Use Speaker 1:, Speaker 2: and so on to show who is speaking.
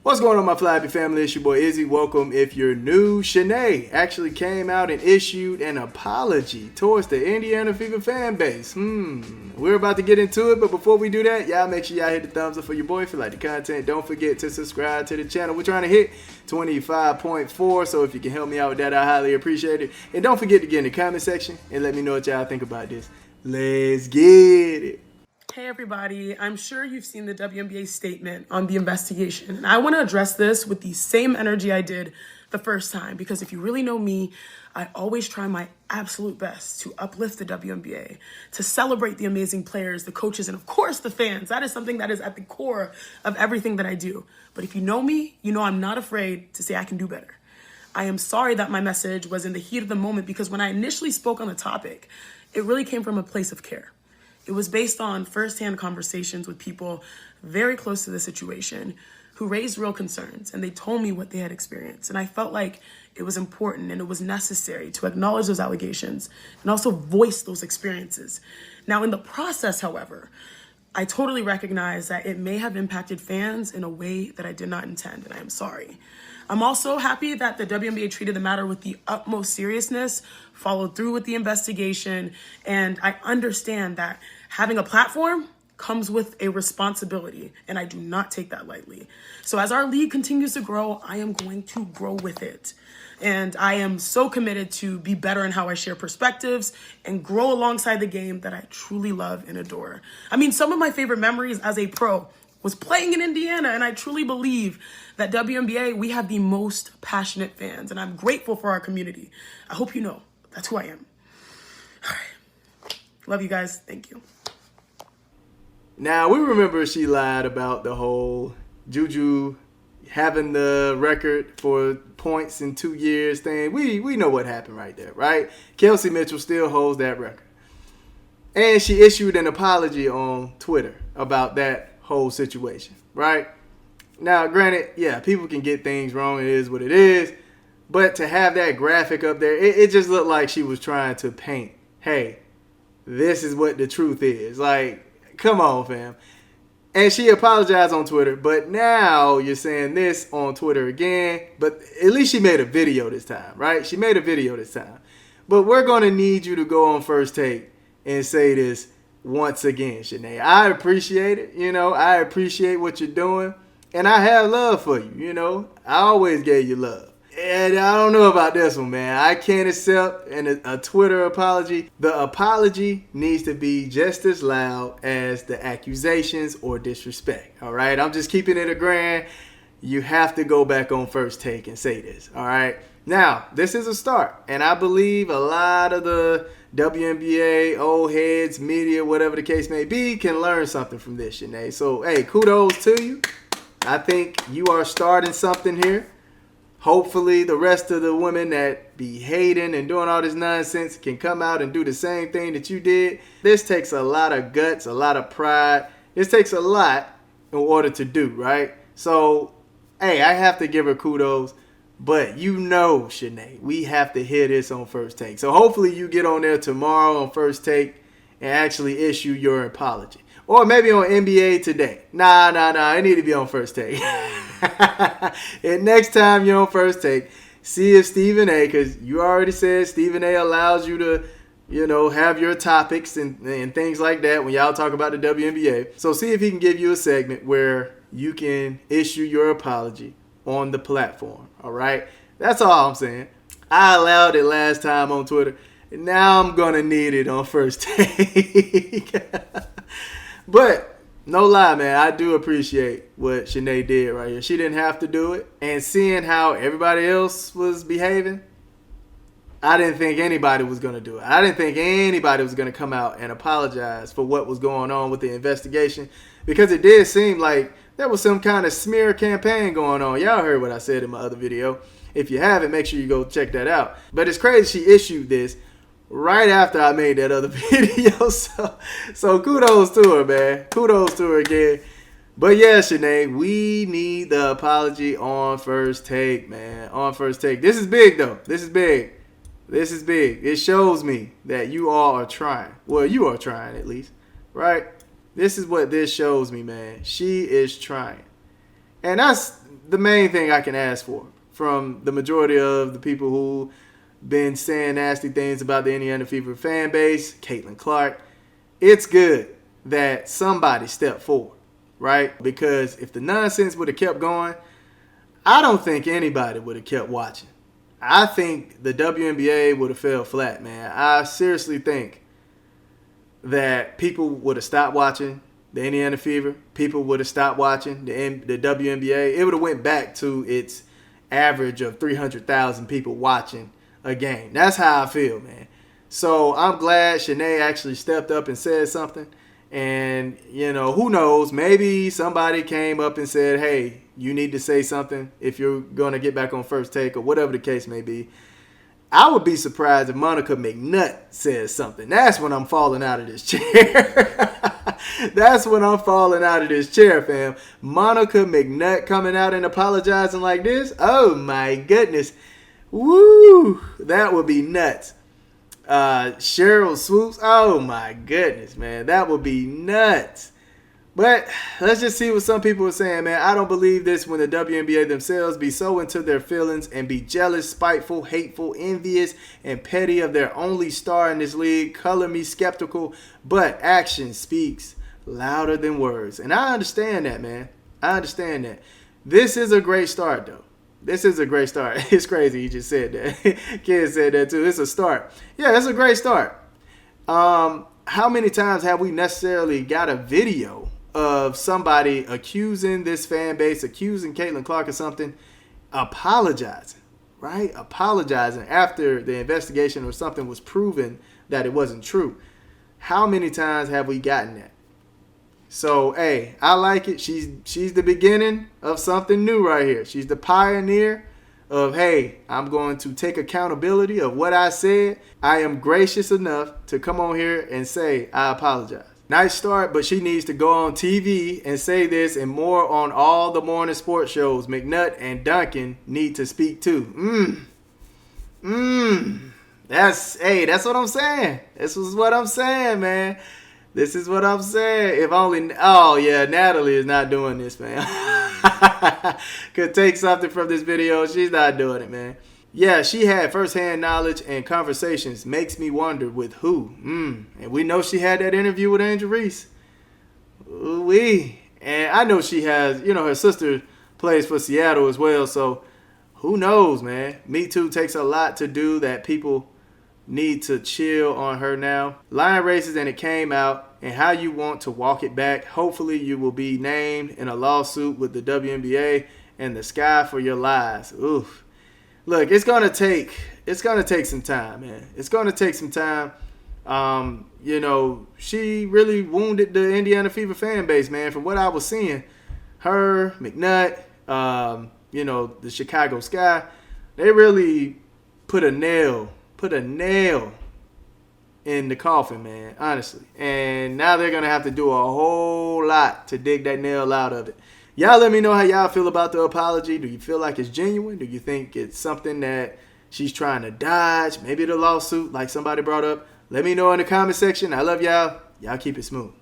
Speaker 1: What's going on, my Flappy family? It's your boy Izzy. Welcome if you're new. Chené actually came out and issued an apology towards the Indiana Fever fan base. We're about to get into it, but before we do that, y'all make sure y'all hit the thumbs up for your boy if you like the content. Don't forget to subscribe to the channel. We're trying to hit 25.4, so if you can help me out with that, I highly appreciate it. And don't forget to get in the comment section and let me know what y'all think about this. Let's get it.
Speaker 2: Hey everybody, I'm sure you've seen the WNBA statement on the investigation, and I want to address this with the same energy I did the first time, because if you really know me, I always try my absolute best to uplift the WNBA, to celebrate the amazing players, the coaches, and of course the fans. That is something that is at the core of everything that I do. But if you know me, you know I'm not afraid to say I can do better. I am sorry that my message was in the heat of the moment, because when I initially spoke on the topic, it really came from a place of care. It was based on firsthand conversations with people very close to the situation who raised real concerns, and they told me what they had experienced. And I felt like it was important and it was necessary to acknowledge those allegations and also voice those experiences. Now, in the process, however, I totally recognize that it may have impacted fans in a way that I did not intend, and I am sorry. I'm also happy that the WNBA treated the matter with the utmost seriousness, followed through with the investigation, and I understand that having a platform comes with a responsibility, and I do not take that lightly. So as our league continues to grow, I am going to grow with it. And I am so committed to be better in how I share perspectives and grow alongside the game that I truly love and adore. I mean, some of my favorite memories as a pro was playing in Indiana, and I truly believe that WNBA, we have the most passionate fans, and I'm grateful for our community. I hope you know that's who I am. All right. Love you guys. Thank you.
Speaker 1: Now, we remember she lied about the whole Juju having the record for points in 2 years thing. We know what happened right there, right? Kelsey Mitchell still holds that record. And she issued an apology on Twitter about that whole situation, right? Now, granted, yeah, people can get things wrong. It is what it is. But to have that graphic up there, it just looked like she was trying to paint, hey, this is what the truth is. Like, come on, fam. And she apologized on Twitter, but now you're saying this on Twitter again. But at least she made a video this time, right? She made a video this time. But we're going to need you to go on First Take and say this once again, Chené. I appreciate it. I appreciate what you're doing. And I have love for you, I always gave you love. And I don't know about this one, man. I can't accept a Twitter apology. The apology needs to be just as loud as the accusations or disrespect, all right? I'm just keeping it a grand. You have to go back on First Take and say this, all right? Now, this is a start, and I believe a lot of the WNBA, old heads, media, whatever the case may be, can learn something from this, Chené. So, hey, kudos to you. I think you are starting something here. Hopefully the rest of the women that be hating and doing all this nonsense can come out and do the same thing that you did. This takes a lot of guts, a lot of pride. This takes a lot in order to do, right? So, hey, I have to give her kudos. But Chené, we have to hear this on First Take. So hopefully you get on there tomorrow on First Take and actually issue your apology. Or maybe on NBA Today. Nah. It need to be on First Take. And next time you're on First Take, see if Stephen A, because you already said Stephen A allows you to, have your topics and things like that when y'all talk about the WNBA. So see if he can give you a segment where you can issue your apology on the platform, all right? That's all I'm saying. I allowed it last time on Twitter, and now I'm going to need it on First Take. But no lie, man, I do appreciate what Chené did right here. She didn't have to do it. And seeing how everybody else was behaving, I didn't think anybody was going to do it. I didn't think anybody was going to come out and apologize for what was going on with the investigation, because it did seem like there was some kind of smear campaign going on. Y'all heard what I said in my other video. If you haven't, make sure you go check that out. But it's crazy she issued this right after I made that other video. So kudos to her, man. Kudos to her again. But yeah, Chené, we need the apology on First Take, man. On First Take. This is big, though. This is big. It shows me that you all are trying. Well, you are trying at least, right? This is what this shows me, man. She is trying. And that's the main thing I can ask for from the majority of the people who been saying nasty things about the Indiana Fever fan base, Caitlin Clark. It's good that somebody stepped forward, right? Because if the nonsense would have kept going, I don't think anybody would have kept watching. I think the WNBA would have fell flat, man. I seriously think that people would have stopped watching the Indiana Fever. People would have stopped watching the WNBA. It would have went back to its average of 300,000 people watching a game. That's how I feel, man. So I'm glad Chené actually stepped up and said something. And, who knows? Maybe somebody came up and said, hey, you need to say something if you're going to get back on First Take or whatever the case may be. I would be surprised if Monica McNutt says something. That's when I'm falling out of this chair. That's when I'm falling out of this chair, fam. Monica McNutt coming out and apologizing like this? Oh, my goodness. Woo! That would be nuts. Cheryl Swoops? Oh, my goodness, man. That would be nuts. But let's just see what some people are saying, man. I don't believe this when the WNBA themselves be so into their feelings and be jealous, spiteful, hateful, envious, and petty of their only star in this league. Color me skeptical, but action speaks louder than words. And I understand that, man. I understand that. This is a great start, though. This is a great start. It's crazy. He just said that. Kid said that, too. It's a start. Yeah, it's a great start. How many times have we necessarily got a video of somebody accusing this fan base, accusing Caitlin Clark of something, apologizing, right? Apologizing after the investigation or something was proven that it wasn't true. How many times have we gotten that? So, hey, I like it. She's the beginning of something new right here. She's the pioneer of, hey, I'm going to take accountability of what I said. I am gracious enough to come on here and say, I apologize. Nice start, but she needs to go on TV and say this and more on all the morning sports shows. McNutt and Duncan need to speak too. That's what I'm saying. This is what I'm saying, man. This is what I'm saying. If only, Natalie is not doing this, man. Could take something from this video. She's not doing it, man. Yeah, she had firsthand knowledge and conversations. Makes me wonder with who. And we know she had that interview with Angel Reese. Ooh-wee. And I know she has, her sister plays for Seattle as well. So who knows, man. Me Too takes a lot to do that people need to chill on her now. Line races and it came out and how you want to walk it back. Hopefully you will be named in a lawsuit with the WNBA and the sky for your lies. Oof. Look, it's gonna take some time, man. It's gonna take some time. She really wounded the Indiana Fever fan base, man. From what I was seeing, her, McNutt, the Chicago Sky, they really put a nail in the coffin, man, honestly. And now they're gonna have to do a whole lot to dig that nail out of it. Y'all let me know how y'all feel about the apology. Do you feel like it's genuine? Do you think it's something that she's trying to dodge? Maybe the lawsuit like somebody brought up. Let me know in the comment section. I love y'all. Y'all keep it smooth.